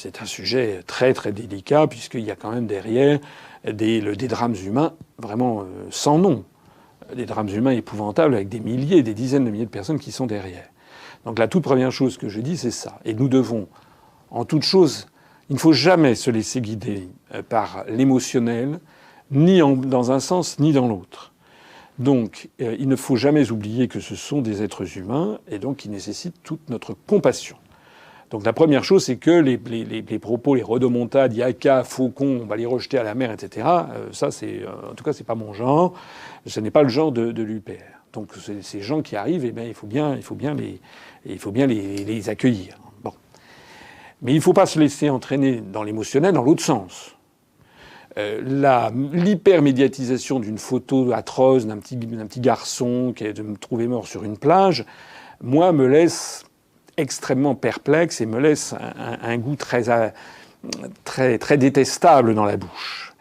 C'est un sujet très très délicat puisqu'il y a quand même derrière des drames humains vraiment sans nom. Des drames humains épouvantables avec des milliers, des dizaines de milliers de personnes qui sont derrière. Donc la toute première chose que je dis, c'est ça. Et nous devons, en toute chose, il ne faut jamais se laisser guider par l'émotionnel, ni dans un sens, ni dans l'autre. Donc il ne faut jamais oublier que ce sont des êtres humains et donc qui nécessitent toute notre compassion. Donc la première chose, c'est que les propos, les rodomontades, yaka, faucon, on va les rejeter à la mer, etc. Ça, c'est en tout cas, c'est pas mon genre. Ce n'est pas le genre de l'UPR. Donc ces gens qui arrivent, eh bien, il faut bien les accueillir. Bon, mais il ne faut pas se laisser entraîner dans l'émotionnel dans l'autre sens. L'hypermédiatisation d'une photo atroce d'un petit garçon qui est de me trouver mort sur une plage, moi, me laisse extrêmement perplexe et me laisse un goût très détestable dans la bouche.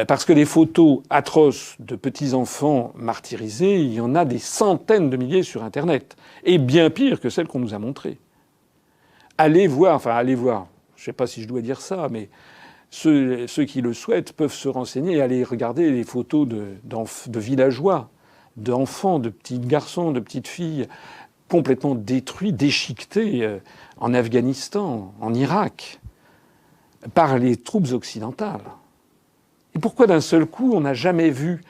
Parce que des photos atroces de petits-enfants martyrisés, il y en a des centaines de milliers sur Internet. Et bien pire que celles qu'on nous a montrées. Allez voir, je ne sais pas si je dois dire ça, mais ceux qui le souhaitent peuvent se renseigner et aller regarder les photos de villageois, d'enfants, de petits garçons, de petites filles, complètement détruits, déchiquetés en Afghanistan, en Irak, par les troupes occidentales. Et pourquoi d'un seul coup on n'a jamais vu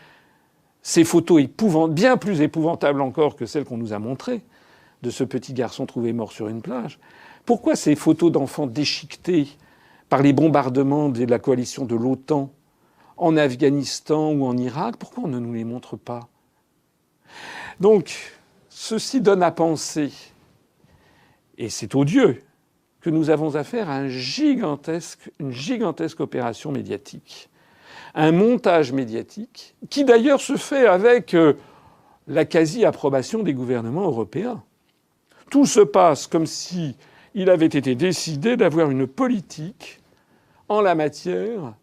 ces photos bien plus épouvantables encore que celles qu'on nous a montrées de ce petit garçon trouvé mort sur une plage? Pourquoi ces photos d'enfants déchiquetés par les bombardements de la coalition de l'OTAN en Afghanistan ou en Irak, pourquoi on ne nous les montre pas? Donc, ceci donne à penser, et c'est odieux, que nous avons affaire à une gigantesque opération médiatique. Un montage médiatique qui d'ailleurs se fait avec la quasi-approbation des gouvernements européens. Tout se passe comme si il avait été décidé d'avoir une politique en la matière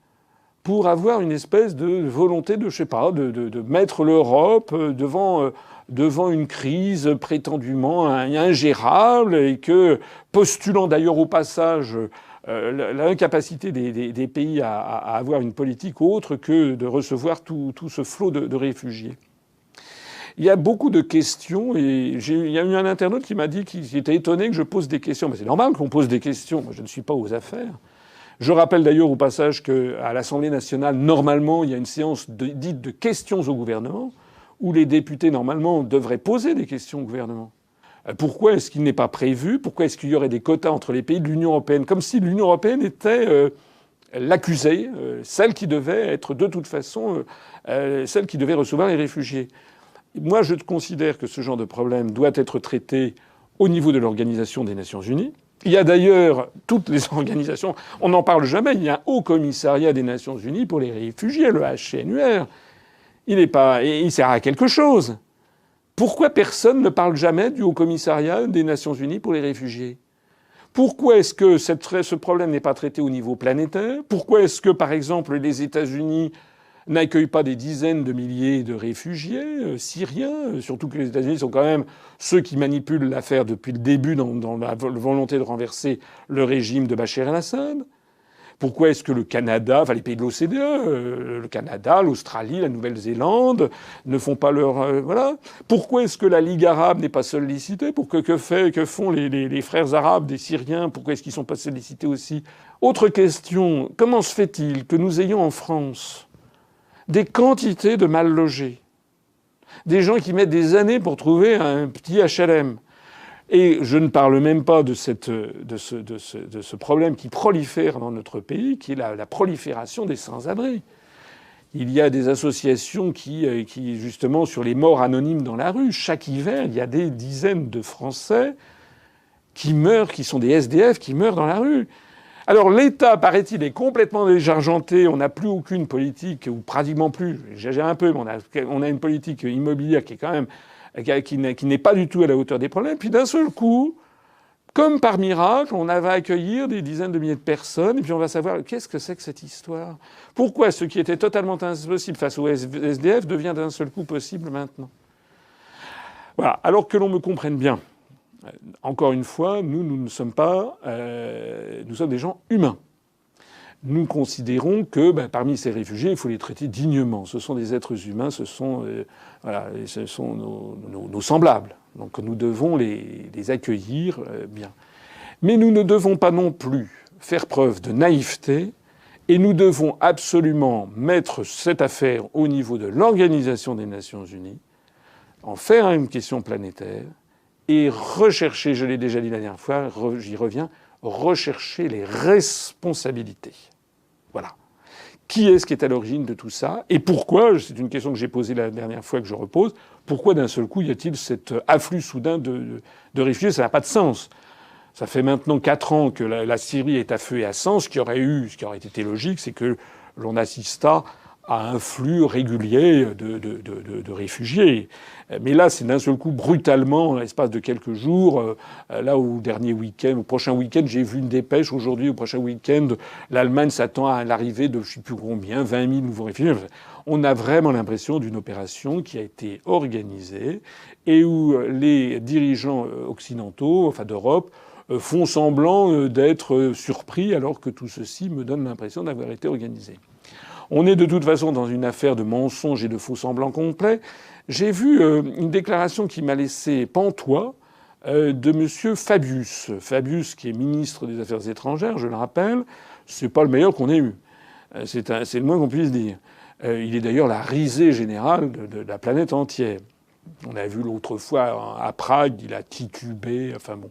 pour avoir une espèce de volonté de mettre l'Europe devant une crise prétendument ingérable et que, postulant d'ailleurs au passage l'incapacité des pays à avoir une politique autre que de recevoir tout ce flot de réfugiés. Il y a beaucoup de questions et il y a eu un internaute qui m'a dit qu'il était étonné que je pose des questions. Mais c'est normal qu'on pose des questions. Moi, je ne suis pas aux affaires. Je rappelle d'ailleurs au passage qu'à l'Assemblée nationale, normalement, il y a une séance dite de questions au gouvernement où les députés, normalement, devraient poser des questions au gouvernement. Pourquoi est-ce qu'il n'est pas prévu? Pourquoi est-ce qu'il y aurait des quotas entre les pays de l'Union européenne? Comme si l'Union européenne était l'accusée, celle qui devait être de toute façon celle qui devait recevoir les réfugiés. Moi, je considère que ce genre de problème doit être traité au niveau de l'Organisation des Nations Unies. Il y a d'ailleurs toutes les organisations, on n'en parle jamais, il y a un haut commissariat des Nations Unies pour les réfugiés, le HCNUR. Il sert à quelque chose. Pourquoi personne ne parle jamais du haut commissariat des Nations Unies pour les réfugiés? Pourquoi est-ce que ce problème n'est pas traité au niveau planétaire? Pourquoi est-ce que, par exemple, les États-Unis n'accueillent pas des dizaines de milliers de réfugiés syriens, surtout que les États-Unis sont quand même ceux qui manipulent l'affaire depuis le début dans la volonté de renverser le régime de Bachar el-Assad? Pourquoi est-ce que le Canada, enfin les pays de l'OCDE, le Canada, l'Australie, la Nouvelle-Zélande ne font pas leur voilà? Pourquoi est-ce que la Ligue arabe n'est pas sollicitée? Que font les frères arabes des Syriens? Pourquoi est-ce qu'ils sont pas sollicités aussi? Autre question, comment se fait-il que nous ayons en France des quantités de mal logés, des gens qui mettent des années pour trouver un petit HLM? Et je ne parle même pas de ce problème qui prolifère dans notre pays, qui est la prolifération des sans-abri. Il y a des associations qui, justement, sur les morts anonymes dans la rue, chaque hiver, il y a des dizaines de Français qui meurent, qui sont des SDF, qui meurent dans la rue. Alors l'État, paraît-il, est complètement désargenté. On n'a plus aucune politique, ou pratiquement plus, j'exagère un peu, mais on a une politique immobilière qui est quand même qui n'est pas du tout à la hauteur des problèmes. Puis d'un seul coup, comme par miracle, on va accueillir des dizaines de milliers de personnes, et puis on va savoir qu'est-ce que c'est que cette histoire. Pourquoi ce qui était totalement impossible face aux SDF devient d'un seul coup possible maintenant? Voilà. Alors que l'on me comprenne bien. Encore une fois, nous ne sommes pas... nous sommes des gens humains. Nous considérons que parmi ces réfugiés, il faut les traiter dignement. Ce sont des êtres humains, ce sont nos semblables. Donc nous devons les accueillir bien. Mais nous ne devons pas non plus faire preuve de naïveté et nous devons absolument mettre cette affaire au niveau de l'Organisation des Nations Unies, en faire une question planétaire et rechercher, je l'ai déjà dit la dernière fois, j'y reviens, rechercher les responsabilités. Voilà. Qui est-ce qui est à l'origine de tout ça? Et pourquoi, c'est une question que j'ai posée la dernière fois que je repose, pourquoi d'un seul coup y a-t-il cet afflux soudain de réfugiés? Ça n'a pas de sens. Ça fait maintenant 4 ans que la Syrie est à feu et à sang. Ce qui aurait été logique, c'est que l'on assistât à un flux régulier de réfugiés. Mais là, c'est d'un seul coup, brutalement, en l'espace de quelques jours. Là, au prochain week-end, j'ai vu une dépêche aujourd'hui, au prochain week-end, l'Allemagne s'attend à l'arrivée de, je ne sais plus combien, 20 000 nouveaux réfugiés. On a vraiment l'impression d'une opération qui a été organisée et où les dirigeants occidentaux, enfin d'Europe, font semblant d'être surpris alors que tout ceci me donne l'impression d'avoir été organisé. On est de toute façon dans une affaire de mensonges et de faux-semblants complets. J'ai vu une déclaration qui m'a laissé pantois de M. Fabius. Fabius, qui est ministre des Affaires étrangères, je le rappelle, c'est pas le meilleur qu'on ait eu. C'est le moins qu'on puisse dire. Il est d'ailleurs la risée générale de la planète entière. On a vu l'autre fois à Prague, il a titubé, enfin bon.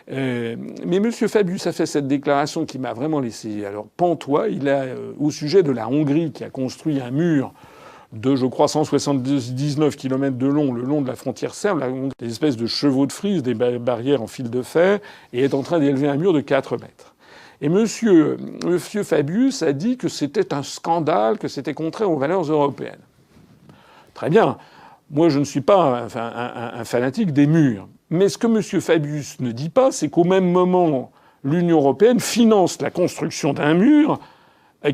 Mais M. Fabius a fait cette déclaration qui m'a vraiment laissé pantois. Il a, au sujet de la Hongrie, qui a construit un mur de, je crois, 179 km de long, le long de la frontière serbe, des espèces de chevaux de frise, des barrières en fil de fer, et est en train d'élever un mur de 4 mètres. Et M. Fabius a dit que c'était un scandale, que c'était contraire aux valeurs européennes. Très bien. Moi, je ne suis pas un fanatique des murs. Mais ce que M. Fabius ne dit pas, c'est qu'au même moment, l'Union européenne finance la construction d'un mur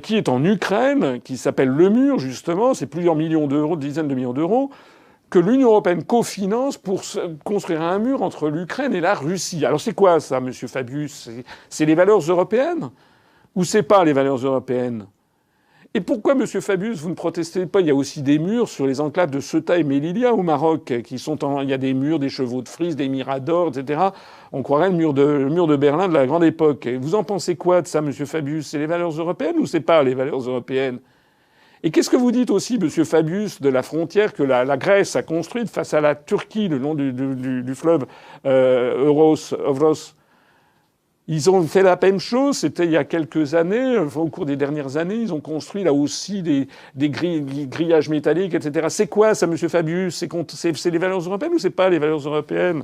qui est en Ukraine, qui s'appelle le mur, justement. C'est plusieurs millions d'euros, dizaines de millions d'euros, que l'Union européenne cofinance pour construire un mur entre l'Ukraine et la Russie. Alors c'est quoi ça, M. Fabius? C'est les valeurs européennes? Ou c'est pas les valeurs européennes? Et pourquoi, M. Fabius, vous ne protestez pas? Il y a aussi des murs sur les enclaves de Ceuta et Melilla au Maroc, il y a des murs, des chevaux de frise, des miradors, etc. On croirait le mur de Berlin de la grande époque. Et vous en pensez quoi de ça, M. Fabius? C'est les valeurs européennes ou c'est pas les valeurs européennes? Et qu'est-ce que vous dites aussi, M. Fabius, de la frontière que la Grèce a construite face à la Turquie, le long du fleuve Evros? Ils ont fait la même chose, c'était il y a quelques années, au cours des dernières années, ils ont construit là aussi des grillages métalliques, etc. C'est quoi ça, M. Fabius? C'est les valeurs européennes ou c'est pas les valeurs européennes?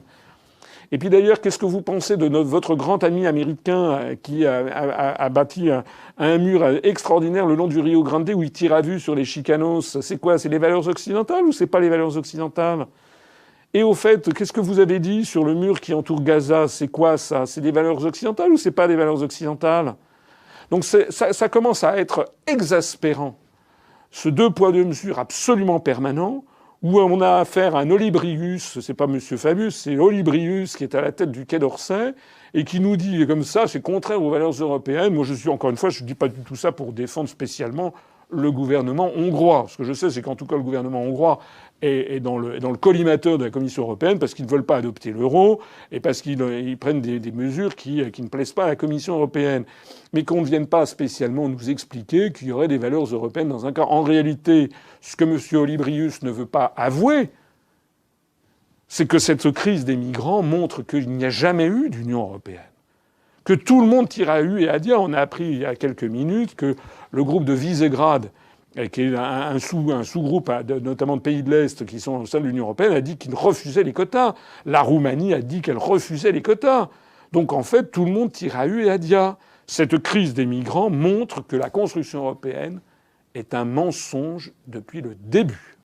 Et puis d'ailleurs, qu'est-ce que vous pensez de votre grand ami américain qui a bâti un mur extraordinaire le long du Rio Grande où il tire à vue sur les chicanos? C'est quoi? C'est les valeurs occidentales ou c'est pas les valeurs occidentales? Et au fait, qu'est-ce que vous avez dit sur le mur qui entoure Gaza? C'est quoi ça? C'est des valeurs occidentales ou c'est pas des valeurs occidentales? Donc ça commence à être exaspérant. Ce deux poids deux mesures absolument permanent, où on a affaire à un Olybrius, c'est pas M. Fabius, c'est Olybrius qui est à la tête du Quai d'Orsay, et qui nous dit comme ça, c'est contraire aux valeurs européennes. Moi, encore une fois, je dis pas du tout ça pour défendre spécialement le gouvernement hongrois. Ce que je sais, c'est qu'en tout cas, le gouvernement hongrois est dans le collimateur de la Commission européenne parce qu'ils ne veulent pas adopter l'euro et parce qu'ils prennent des mesures qui ne plaisent pas à la Commission européenne. Mais qu'on ne vienne pas spécialement nous expliquer qu'il y aurait des valeurs européennes dans un cas. En réalité, ce que M. Olybrius ne veut pas avouer, c'est que cette crise des migrants montre qu'il n'y a jamais eu d'Union européenne. Que tout le monde tire à U et à dire. On a appris il y a quelques minutes que le groupe de Visegrad, qui est un sous-groupe notamment de pays de l'Est qui sont au sein de l'Union européenne, a dit qu'il refusait les quotas. La Roumanie a dit qu'elle refusait les quotas. Donc en fait, tout le monde tire à U et à dia. Cette crise des migrants montre que la construction européenne est un mensonge depuis le début.